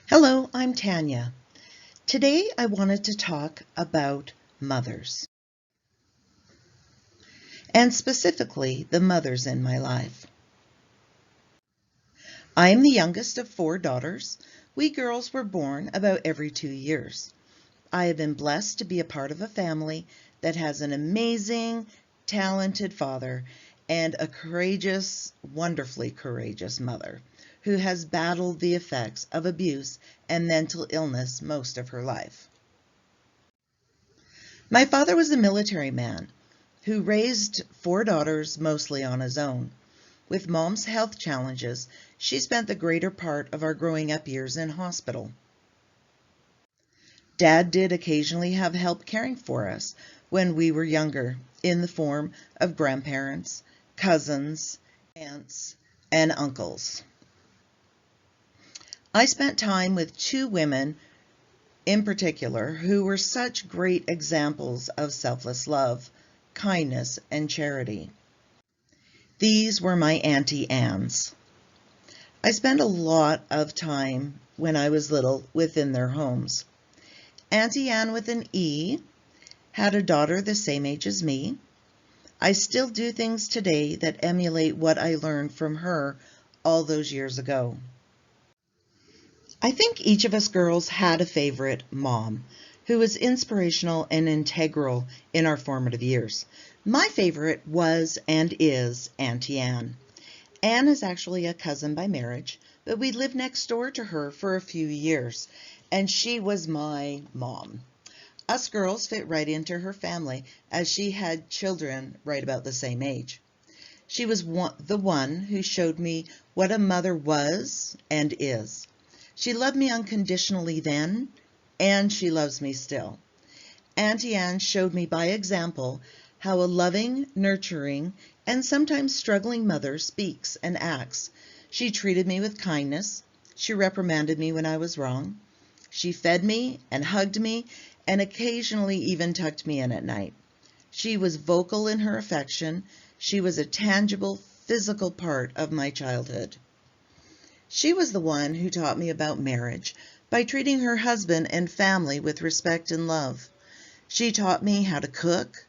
Hello, I'm Tanya. Today I wanted to talk about mothers, and specifically the mothers in my life. I am the youngest of 4 daughters. We girls were born about every 2 years. I have been blessed to be a part of a family that has an amazing, talented father and a courageous, wonderfully courageous mother who has battled the effects of abuse and mental illness most of her life. My father was a military man who raised 4 daughters mostly on his own. With Mom's health challenges, she spent the greater part of our growing up years in hospital. Dad did occasionally have help caring for us when we were younger, in the form of grandparents, cousins, aunts, and uncles. I spent time with 2 women in particular who were such great examples of selfless love, kindness, and charity. These were my Auntie Anns. I spent a lot of time when I was little within their homes. Auntie Ann with an E had a daughter the same age as me. I still do things today that emulate what I learned from her all those years ago. I think each of us girls had a favorite mom who was inspirational and integral in our formative years. My favorite was and is Auntie Ann. Ann is actually a cousin by marriage, but we lived next door to her for a few years, and she was my mom. Us girls fit right into her family as she had children right about the same age. She was the one who showed me what a mother was and is. She loved me unconditionally then, and she loves me still. Auntie Ann showed me by example how a loving, nurturing, and sometimes struggling mother speaks and acts. She treated me with kindness. She reprimanded me when I was wrong. She fed me and hugged me and occasionally even tucked me in at night. She was vocal in her affection. She was a tangible, physical part of my childhood. She was the one who taught me about marriage by treating her husband and family with respect and love. She taught me how to cook,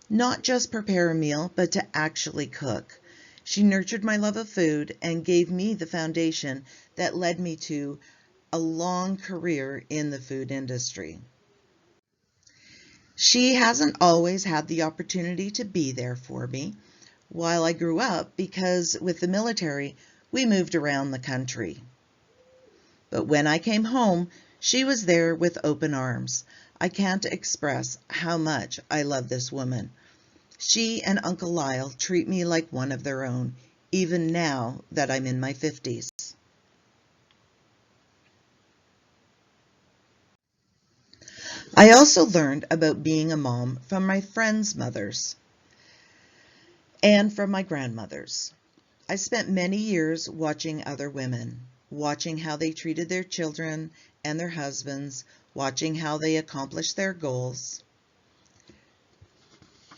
not just prepare a meal, but to actually cook. She nurtured my love of food and gave me the foundation that led me to a long career in the food industry. She hasn't always had the opportunity to be there for me while I grew up because with the military, we moved around the country. But when I came home, she was there with open arms. I can't express how much I love this woman. She and Uncle Lyle treat me like one of their own, even now that I'm in my 50s. I also learned about being a mom from my friends' mothers and from my grandmothers. I spent many years watching other women, watching how they treated their children and their husbands, watching how they accomplished their goals,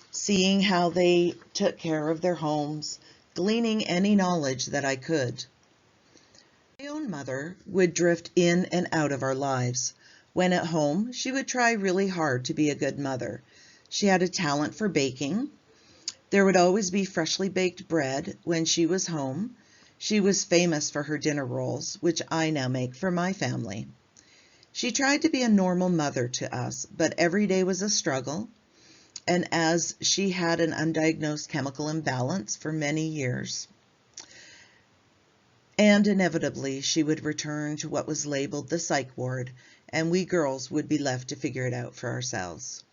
seeing how they took care of their homes, gleaning any knowledge that I could. My own mother would drift in and out of our lives. When at home, she would try really hard to be a good mother. She had a talent for baking. There would always be freshly baked bread when she was home. She was famous for her dinner rolls, which I now make for my family. She tried to be a normal mother to us, but every day was a struggle. And as she had an undiagnosed chemical imbalance for many years, and inevitably she would return to what was labeled the psych ward, and we girls would be left to figure it out for ourselves.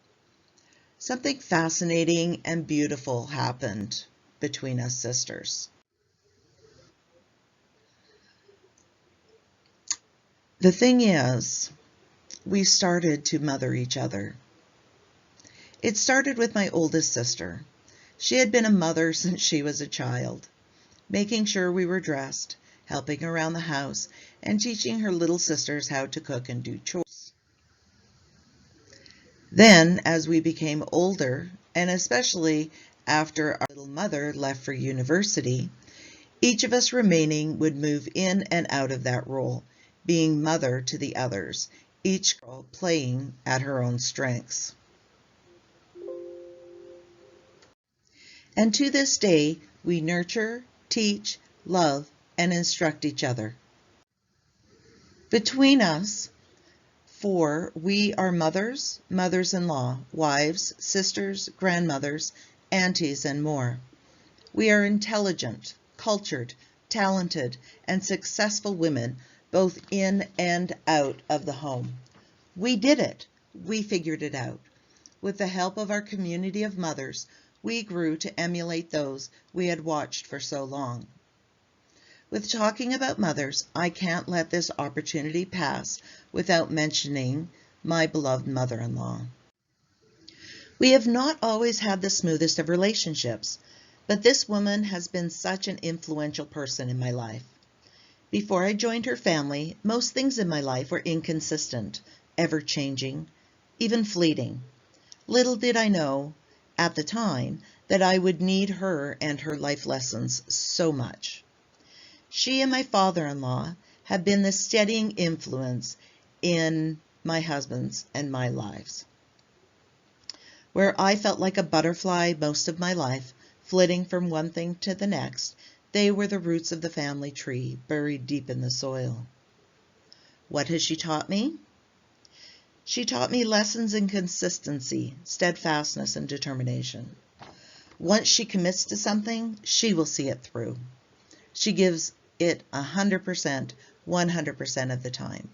Something fascinating and beautiful happened between us sisters. The thing is, we started to mother each other. It started with my oldest sister. She had been a mother since she was a child, making sure we were dressed, helping around the house, and teaching her little sisters how to cook and do chores. Then, as we became older, and especially after our little mother left for university, each of us remaining would move in and out of that role, being mother to the others, each girl playing at her own strengths. And to this day, we nurture, teach, love, and instruct each other. Between us, four, we are mothers, mothers-in-law, wives, sisters, grandmothers, aunties, and more. We are intelligent, cultured, talented, and successful women, both in and out of the home. We did it. We figured it out. With the help of our community of mothers, we grew to emulate those we had watched for so long. With talking about mothers, I can't let this opportunity pass without mentioning my beloved mother-in-law. We have not always had the smoothest of relationships, but this woman has been such an influential person in my life. Before I joined her family, most things in my life were inconsistent, ever-changing, even fleeting. Little did I know, at the time, that I would need her and her life lessons so much. She and my father-in-law have been the steadying influence in my husband's and my lives. Where I felt like a butterfly most of my life, flitting from one thing to the next, they were the roots of the family tree, buried deep in the soil. What has she taught me? She taught me lessons in consistency, steadfastness, and determination. Once she commits to something, she will see it through. She gives it 100%, 100% of the time.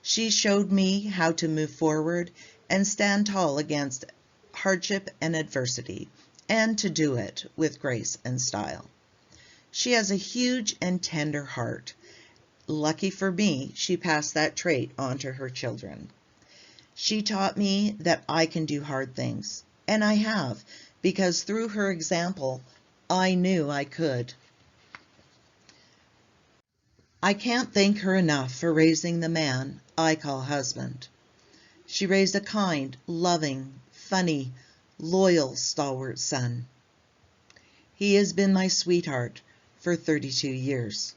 She showed me how to move forward and stand tall against hardship and adversity, and to do it with grace and style. She has a huge and tender heart. Lucky for me, she passed that trait on to her children. She taught me that I can do hard things, and I have, because through her example, I knew I could. I can't thank her enough for raising the man I call husband. She raised a kind, loving, funny, loyal, stalwart son. He has been my sweetheart for 32 years.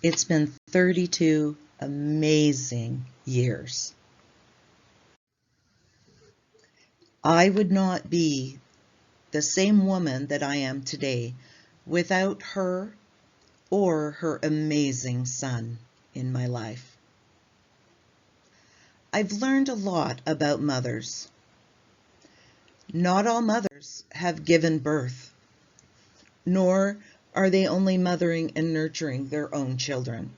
It's been 32 amazing years. I would not be the same woman that I am today without her or her amazing son in my life. I've learned a lot about mothers. Not all mothers have given birth, nor are they only mothering and nurturing their own children.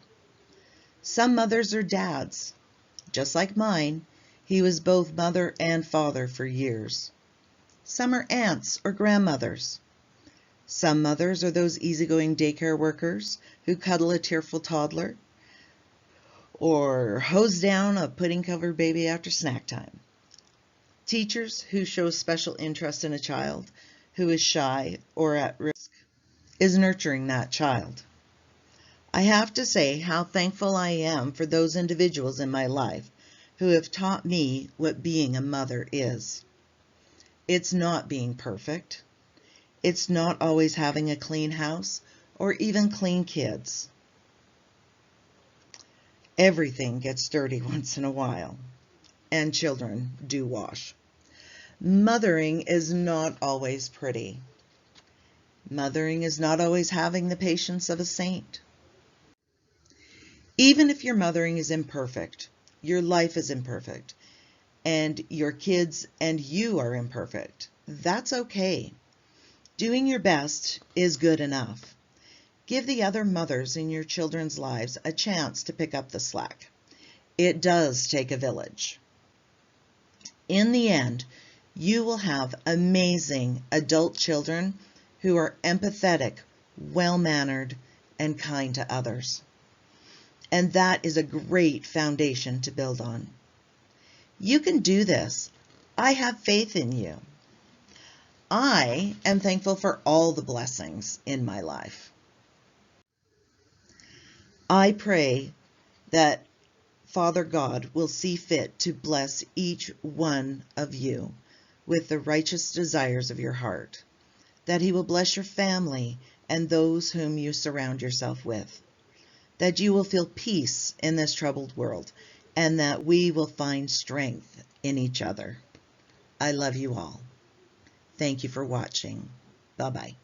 Some mothers are dads. Just like mine, he was both mother and father for years. Some are aunts or grandmothers. Some mothers are those easygoing daycare workers who cuddle a tearful toddler or hose down a pudding-covered baby after snack time. Teachers who show special interest in a child who is shy or at risk is nurturing that child. I have to say how thankful I am for those individuals in my life who have taught me what being a mother is. It's not being perfect. It's not always having a clean house or even clean kids. Everything gets dirty once in a while, and children do wash. Mothering is not always pretty. Mothering is not always having the patience of a saint. Even if your mothering is imperfect, your life is imperfect, and your kids and you are imperfect, that's okay. Doing your best is good enough. Give the other mothers in your children's lives a chance to pick up the slack. It does take a village. In the end, you will have amazing adult children who are empathetic, well-mannered, and kind to others. And that is a great foundation to build on. You can do this. I have faith in you. I am thankful for all the blessings in my life. I pray that Father God will see fit to bless each one of you with the righteous desires of your heart, that He will bless your family and those whom you surround yourself with, that you will feel peace in this troubled world, and that we will find strength in each other. I love you all. Thank you for watching. Bye-bye.